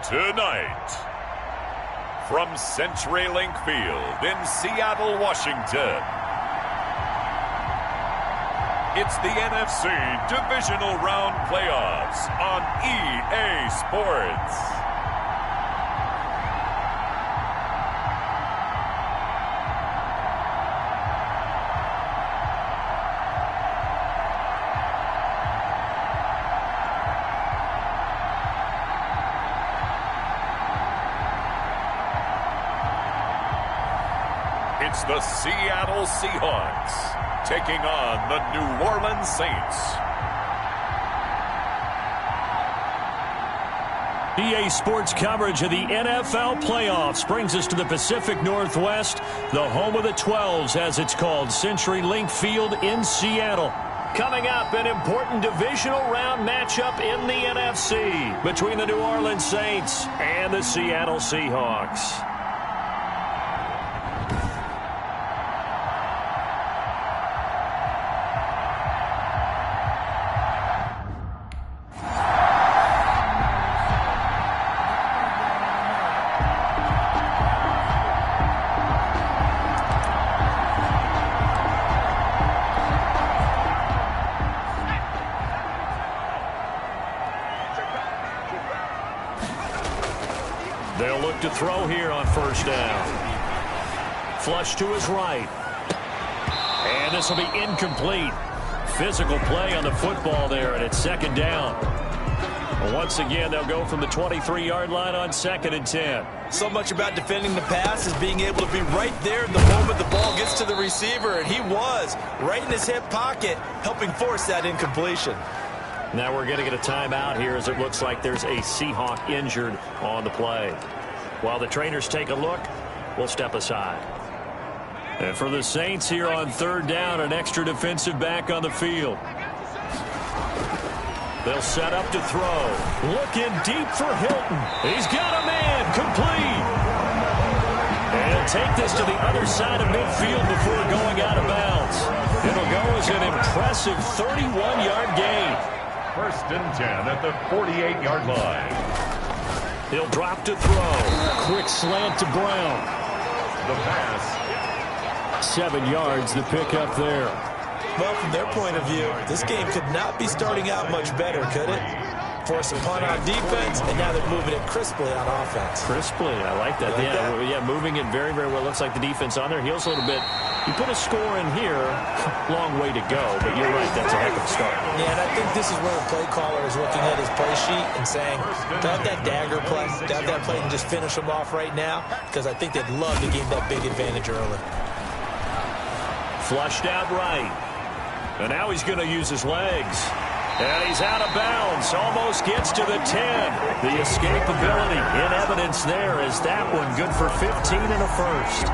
Tonight, from CenturyLink Field in Seattle, Washington, it's the NFC Divisional Round Playoffs on EA Sports. It's the Seattle Seahawks taking on the New Orleans Saints. EA Sports coverage of the NFL playoffs brings us to the Pacific Northwest, the home of the 12s, as it's called, CenturyLink Field in Seattle. Coming up, an important divisional round matchup in the NFC between the New Orleans Saints and the Seattle Seahawks. They'll look to throw here on first down. Flush to his right. And this will be incomplete. Physical play on the football there, and it's second down. Once again, they'll go from the 23-yard line on 2nd and 10. So much about defending the pass is being able to be right there the moment the ball gets to the receiver, and he was right in his hip pocket, helping force that incompletion. Now we're going to get a timeout here as it looks like there's a Seahawk injured on the play. While the trainers take a look, we'll step aside. And for the Saints here on third down, an extra defensive back on the field. They'll set up to throw. Looking deep for Hilton. He's got a man. Complete. And he'll take this to the other side of midfield before going out of bounds. It'll go as an impressive 31-yard gain. 1st and 10 at the 48-yard line. He'll drop to throw. Quick slant to Brown. The pass. 7 yards, the pickup there. Well, from their point of view, this game could not be starting out much better, could it? Force a punt on defense, and now they're moving it crisply on offense. Crisply, I like that. Yeah, moving it very, very well. Looks like the defense on their heels a little bit. You put a score in here, long way to go, but you're right, that's a heck of a start. Yeah, and I think this is where the play caller is looking at his play sheet and saying, grab that dagger play, grab that play and just finish them off right now, because I think they'd love to gain that big advantage early. Flushed out right. And now he's going to use his legs. And he's out of bounds. Almost gets to the 10. The escapability in evidence there is that one good for 15 and a first.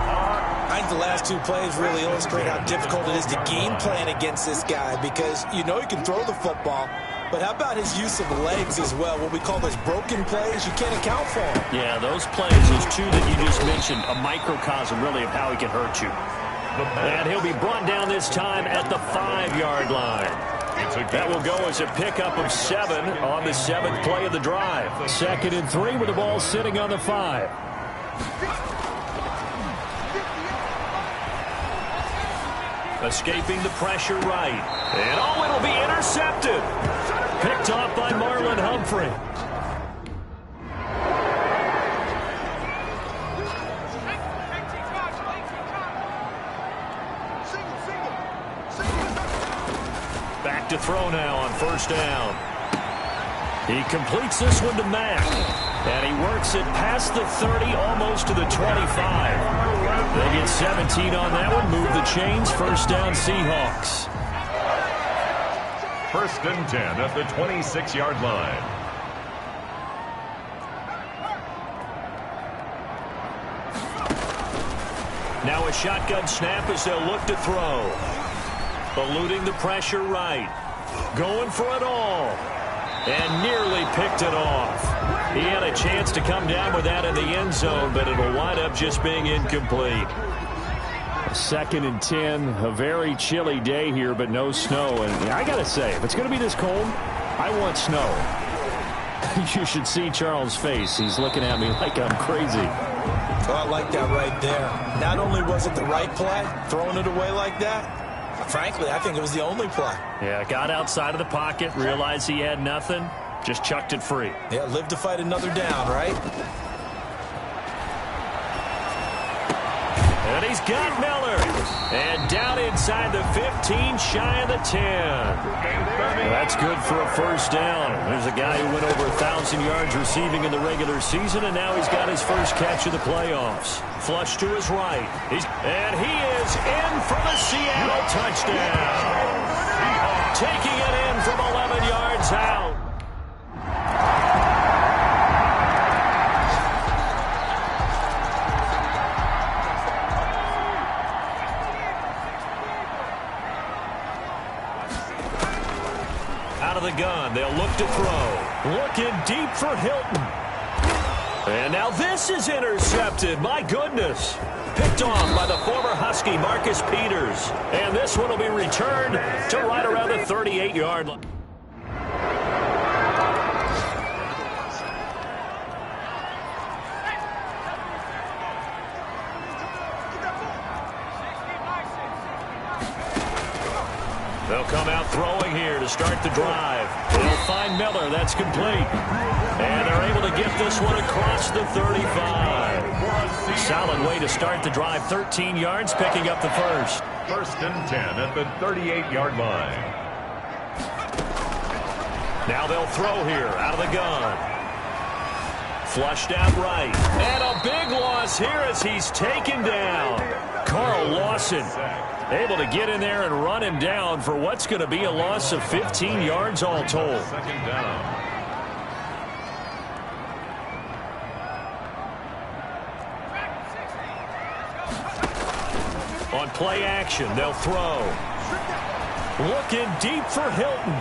I think the last two plays really illustrate how difficult it is to game plan against this guy because you know he can throw the football, but how about his use of legs as well? What we call those broken plays, you can't account for them. Yeah, those plays, those two that you just mentioned, a microcosm really of how he can hurt you. And he'll be brought down this time at the 5-yard line. That will go as a pickup of 7 on the 7th play of the drive. 2nd and 3 with the ball sitting on the 5. Escaping the pressure right. And it'll be intercepted. Picked off by Marlon Humphrey. Back to throw now on first down. He completes this one to Mack. And he works it past the 30, almost to the 25. They get 17 on that one. Move the chains. First down, Seahawks. 1st and 10 at the 26-yard line. Now a shotgun snap as they'll look to throw. Eluding the pressure right. Going for it all. And nearly picked it off. He had a chance to come down with that in the end zone, but it'll wind up just being incomplete. 2nd and 10, a very chilly day here, but no snow. And I got to say, if it's going to be this cold, I want snow. You should see Charles' face. He's looking at me like I'm crazy. Oh, I like that right there. Not only was it the right play, throwing it away like that, frankly, I think it was the only play. Yeah, got outside of the pocket, realized he had nothing, just chucked it free. Yeah, live to fight another down, right? And he's got Miller. And down inside the 15, shy of the 10. That's good for a first down. There's a guy who went over 1,000 yards receiving in the regular season, and now he's got his first catch of the playoffs. Flush to his right. And he is in for the Seattle touchdown. Taking it in from 11 yards out. Out of the gun, they'll look to throw. Looking deep for Hilton. And now this is intercepted. My goodness. Picked off by the former Husky Marcus Peters. And this one will be returned to right around the 38-yard line. They'll come out throwing here to start the drive. They'll find Miller. That's complete. And they're able to get this one across the 35. Solid way to start the drive. 13 yards, picking up the first. First and 10 at the 38-yard line. Now they'll throw here out of the gun. Flushed out right. And a big loss here as he's taken down. Carl Lawson able to get in there and run him down for what's going to be a loss of 15 yards all told. Second down. On play action, they'll throw. Looking deep for Hilton.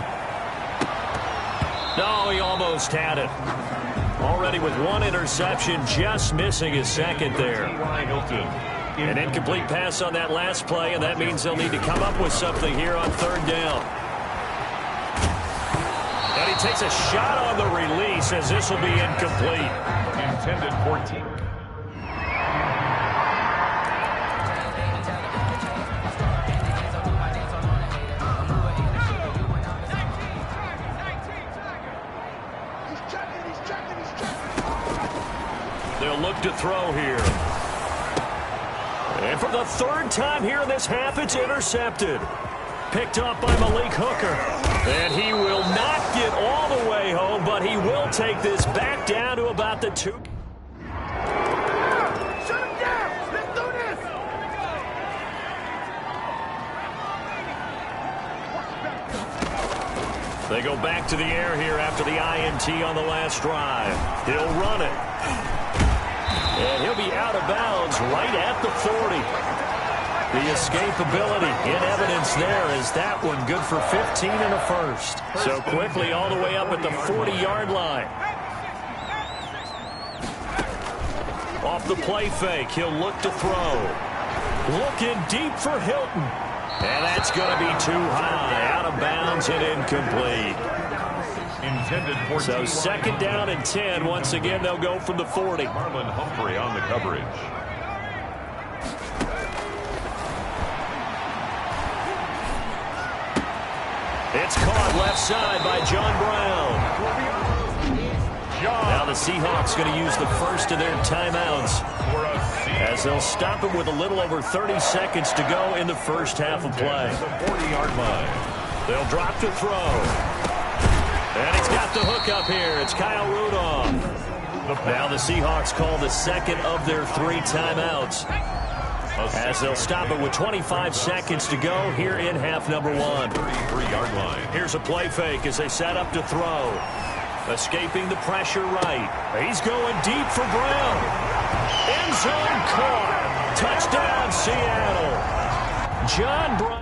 No, he almost had it. Already with one interception, just missing his second there. An incomplete pass on that last play, and that means they'll need to come up with something here on third down. And he takes a shot on the release as this will be incomplete. Intended 14. They'll look to throw here. And for the third time here in this half, it's intercepted. Picked up by Malik Hooker. And he will not get all the way home, but he will take this back down to about the 2. Shut him down! Let's do this! They go back to the air here after the INT on the last drive. He'll run it. And he'll be out of bounds right at the 40. The escapability in evidence there is that one good for 15 and a first. So quickly all the way up at the 40-yard line. Off the play fake, he'll look to throw. Looking deep for Hilton. And that's going to be too high, out of bounds and incomplete. Intended 14. So second down and 10. Once again, they'll go from the 40. Marlon Humphrey on the coverage. It's caught left side by John Brown. Now the Seahawks going to use the first of their timeouts as they'll stop him with a little over 30 seconds to go in the first half of play. The 40-yard line. They'll drop to throw. And he's got the hook up here. It's Kyle Rudolph. Now the Seahawks call the second of their 3 timeouts as they'll stop it with 25 seconds to go here in half number 1. 33-yard line. Here's a play fake as they set up to throw. Escaping the pressure right. He's going deep for Brown. End zone caught. Touchdown, Seattle. John Brown.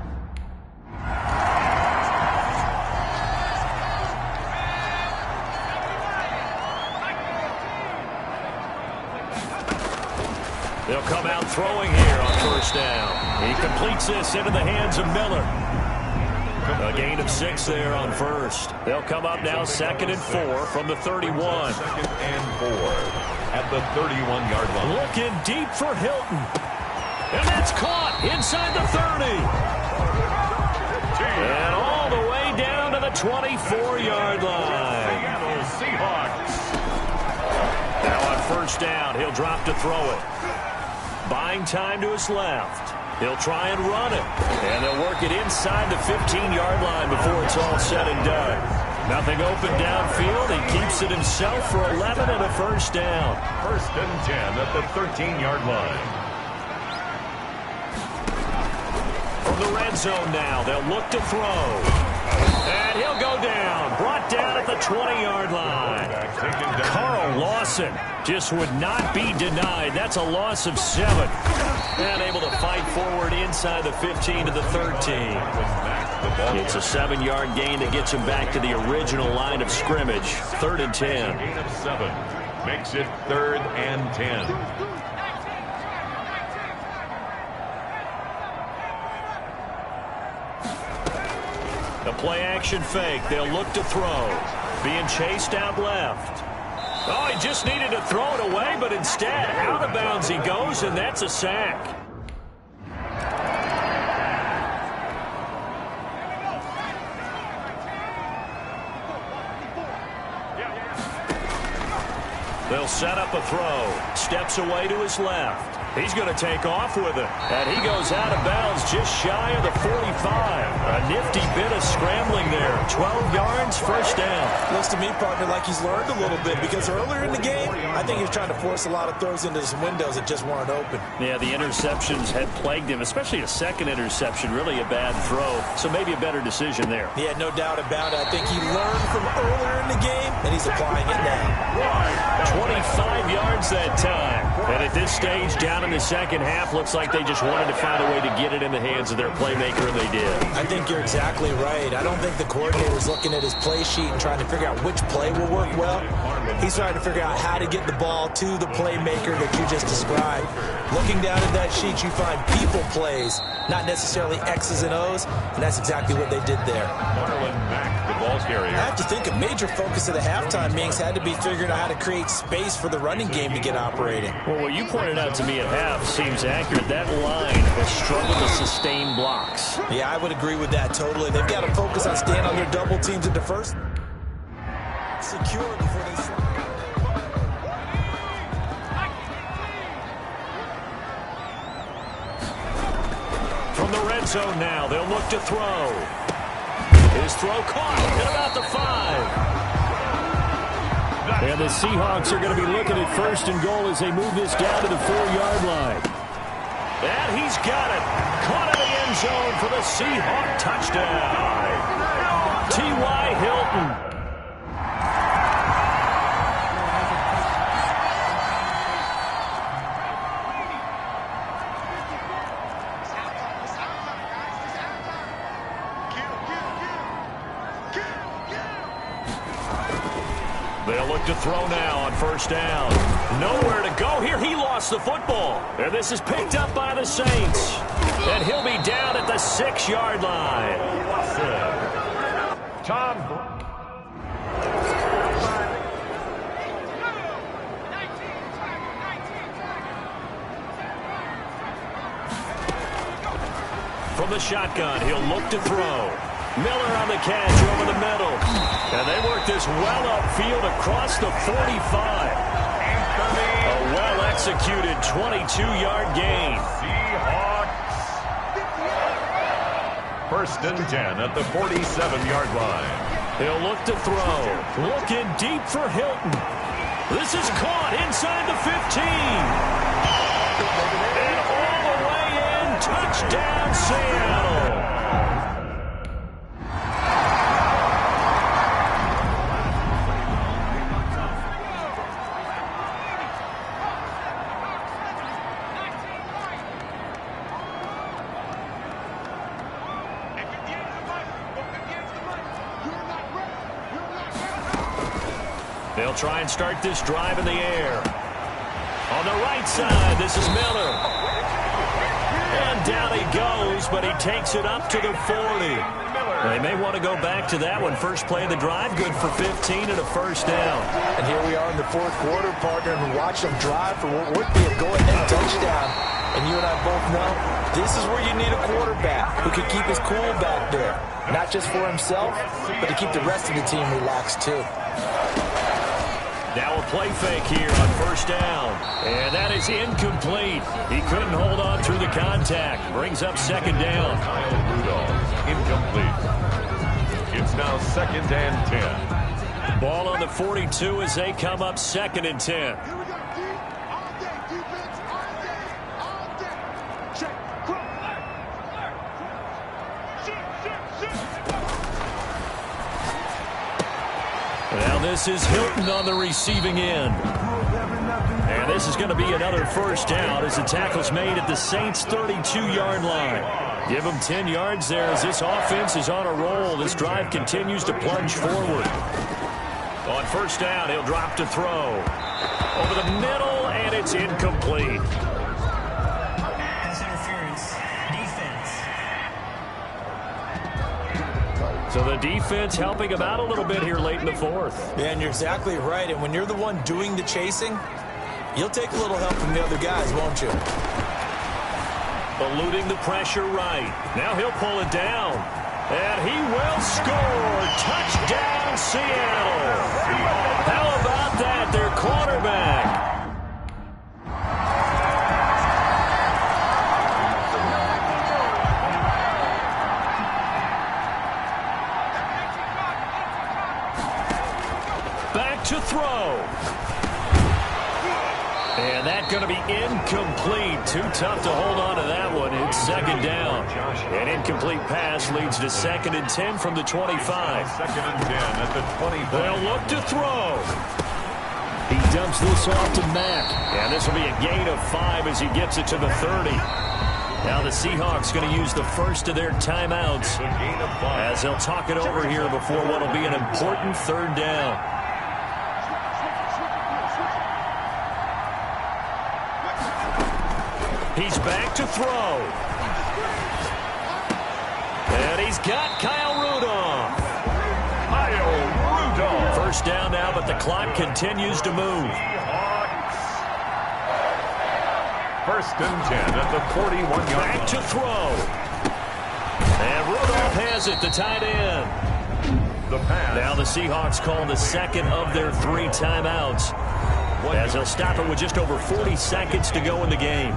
They'll come out throwing here on first down. He completes this into the hands of Miller. A gain of 6 there on first. They'll come up now 2nd and 4 from the 31. 2nd and 4 at the 31-yard line. Looking deep for Hilton. And that's caught inside the 30. And all the way down to the 24-yard line. Seattle Seahawks. Now on first down, he'll drop to throw it. Buying time to his left. He'll try and run it. And they'll work it inside the 15-yard line before it's all said and done. Nothing open downfield. He keeps it himself for 11 and a first down. 1st and 10 at the 13-yard line. From the red zone now, they'll look to throw. And he'll go down. Brought down at the 20-yard line. Carl Lawson just would not be denied. That's a loss of 7. And able to fight forward inside the 15 to the 13. It's a 7-yard gain that gets him back to the original line of scrimmage. 3rd and 10. Gain of 7 makes it 3rd and 10. The play action fake. They'll look to throw. Being chased out left. Oh, he just needed to throw it away, but instead, out of bounds he goes, and that's a sack. They'll set up a throw. Steps away to his left. He's going to take off with it. And he goes out of bounds just shy of the 45. A nifty bit of scrambling there. 12 yards, first down. Looks to me, partner, like he's learned a little bit because earlier in the game, I think he was trying to force a lot of throws into some windows that just weren't open. Yeah, the interceptions had plagued him, especially a second interception. Really a bad throw. So maybe a better decision there. Yeah, no doubt about it. I think he learned from earlier in the game, and he's applying it now. 25 yards that time. And at this stage, down in the second half, looks like they just wanted to find a way to get it in the hands of their playmaker, and they did. I think you're exactly right. I don't think the coordinator's looking at his play sheet and trying to figure out which play will work well. He's trying to figure out how to get the ball to the playmaker that you just described. Looking down at that sheet, you find people plays, not necessarily X's and O's, and that's exactly what they did there. Marlon Mack, the ball carrier. I have to think a major focus of the halftime meetings had to be figuring out how to create space for the running game to get operating. Well, what you pointed out to me at half seems accurate. That line has struggled to sustain blocks. Yeah, I would agree with that totally. They've got to focus on staying on their double teams at the first. Secure before they... From the red zone now, they'll look to throw. His throw caught at about the 5. And the Seahawks are going to be looking at 1st and goal as they move this down to the 4-yard line. And he's got it. Caught in the end zone for the Seahawk touchdown. T.Y. Hilton. They'll look to throw now on first down. Nowhere to go here. He lost the football. And this is picked up by the Saints. And he'll be down at the 6-yard line. Tom. From the shotgun, he'll look to throw. Miller on the catch over the middle. And they work this well upfield across the 45. A well-executed 22-yard gain. Seahawks. 1st and 10 at the 47-yard line. He'll look to throw. Looking deep for Hilton. This is caught inside the 15. And all the way in. Touchdown, Seattle. They'll try and start this drive in the air. On the right side, this is Miller. And down he goes but he takes it up to the 40. They may want to go back to that one. First play of the drive, good for 15 and a first down. And here we are in the fourth quarter, partner, and watch them drive for what would be a go-ahead touchdown. And you and I both know this is where you need a quarterback who can keep his cool back there. Not just for himself, but to keep the rest of the team relaxed too. Now a play fake here on first down. And that is incomplete. He couldn't hold on through the contact. Brings up second down. Kyle Rudolph, incomplete. It's now 2nd and 10. Ball on the 42 as they come up 2nd and 10. Now this is Hilton on the receiving end. And this is going to be another first down as the tackle's made at the Saints' 32-yard line. Give them 10 yards there as this offense is on a roll. This drive continues to plunge forward. On first down, he'll drop to throw. Over the middle, and it's incomplete. Pass interference. Defense. So the defense helping him out a little bit here late in the fourth. Yeah, and you're exactly right. And when you're the one doing the chasing, you'll take a little help from the other guys, won't you? Eluding the pressure right. Now he'll pull it down. And he will score. Touchdown, Seattle. How about that, their quarterback? Back to throw. And that's going to be incomplete. Too tough to hold on to that one. It's second down. An incomplete pass leads to 2nd and 10 from the 25. 2nd and 10 at the 25. They'll look to throw. He dumps this off to Mack. And this will be a gain of 5 as he gets it to the 30. Now the Seahawks going to use the first of their timeouts as they'll talk it over here before what will be an important third down. He's back to throw. And he's got Kyle Rudolph. First down now, but the clock continues to move. First and 10 at the 41-yard line. Back to throw. And Rudolph has it, the tight end. The pass. Now the Seahawks call the second of their 3 timeouts as they'll stop it with just over 40 seconds to go in the game.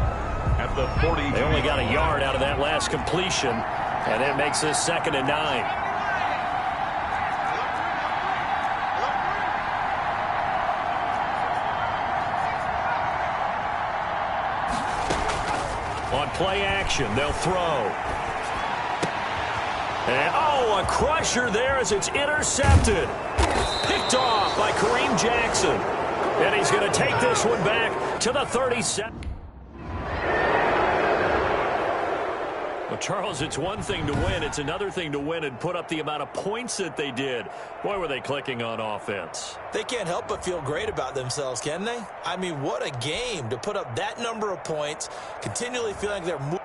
At the 40. They only got a yard out of that last completion, and that makes this 2nd and 9. On play action, they'll throw. And, oh, a crusher there as it's intercepted. Picked off by Kareem Jackson. And he's going to take this one back to the 37. Well, Charles, it's one thing to win. It's another thing to win and put up the amount of points that they did. Boy, were they clicking on offense. They can't help but feel great about themselves, can they? I mean, what a game to put up that number of points, continually feeling like they're moving.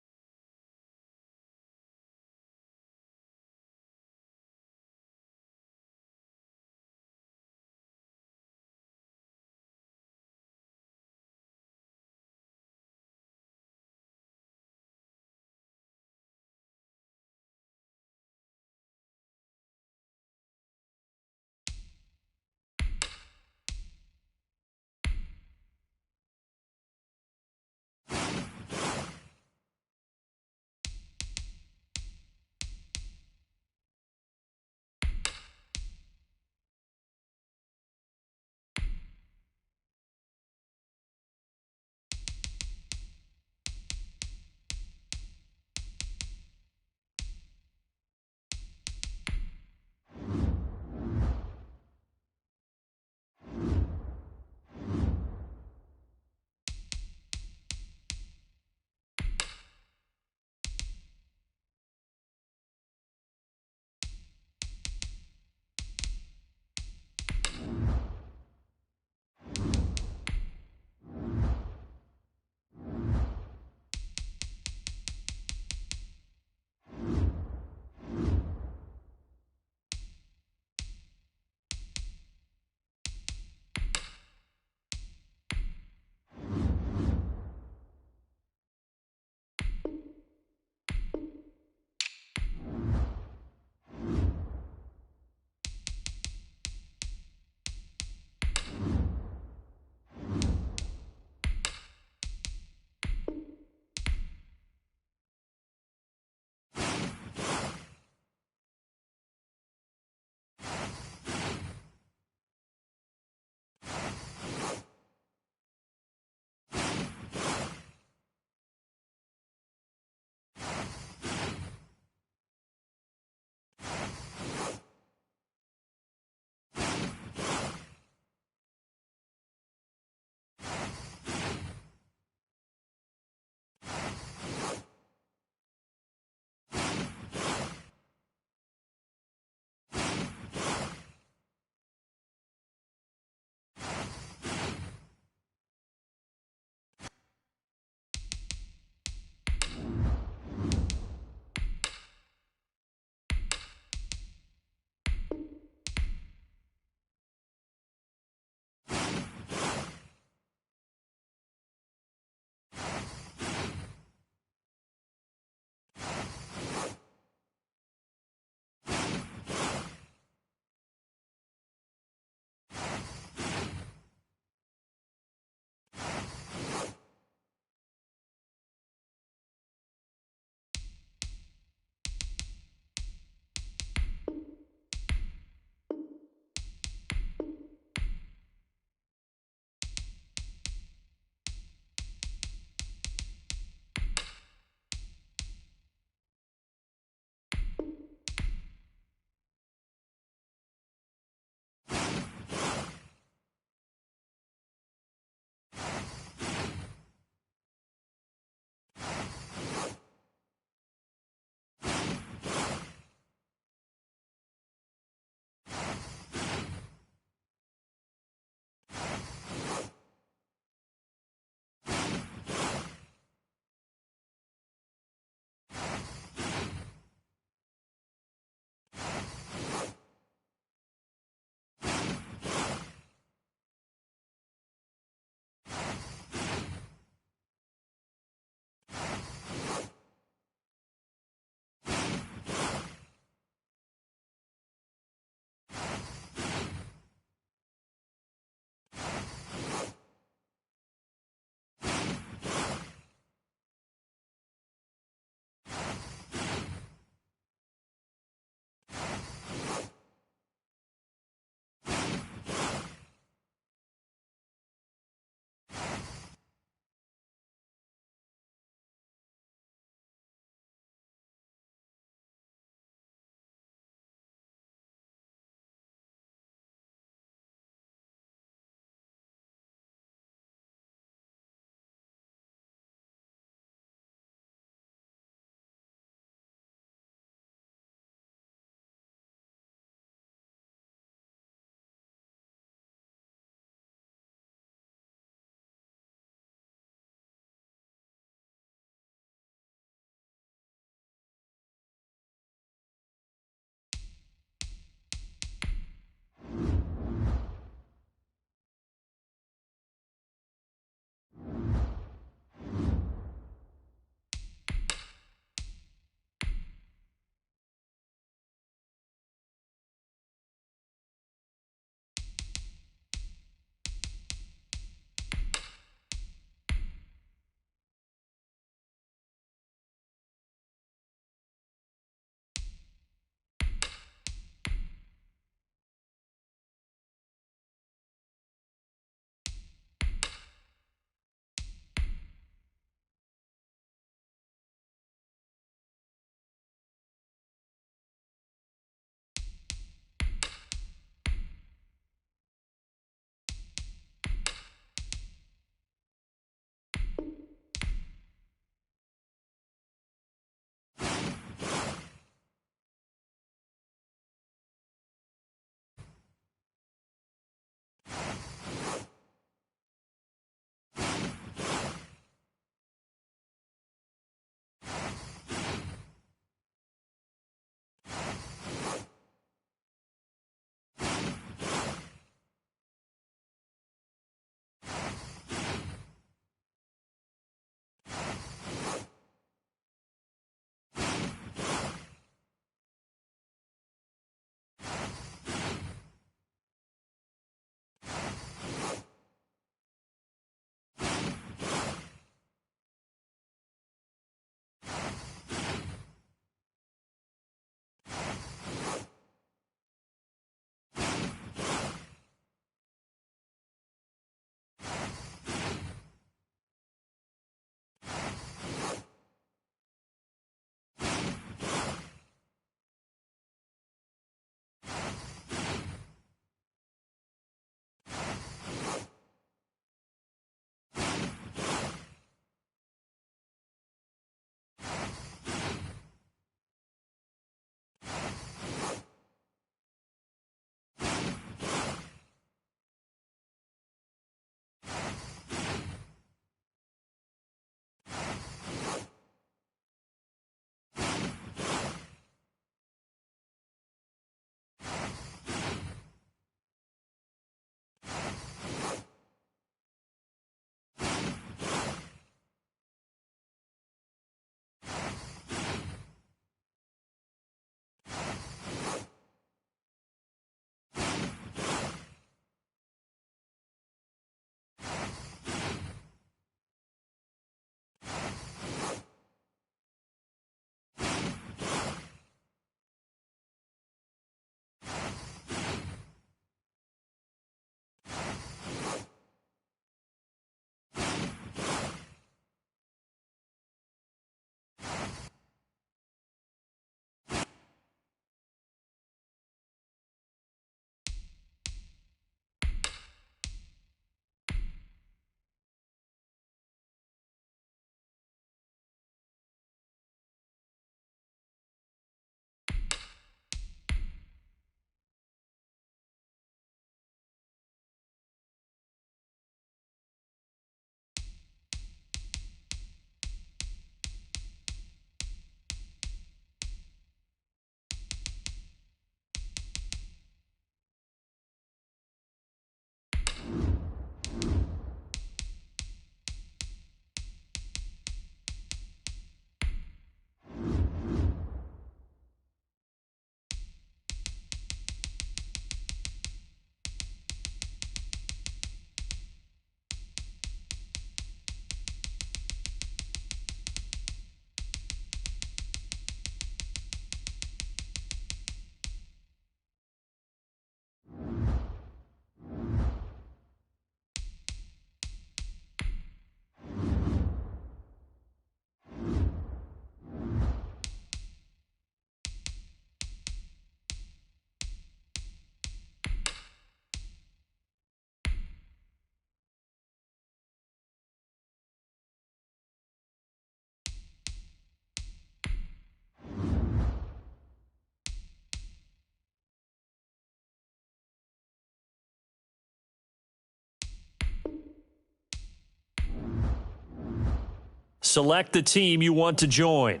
Select the team you want to join.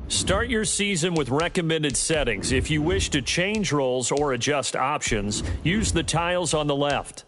Start your season with recommended settings. If you wish to change roles or adjust options, use the tiles on the left.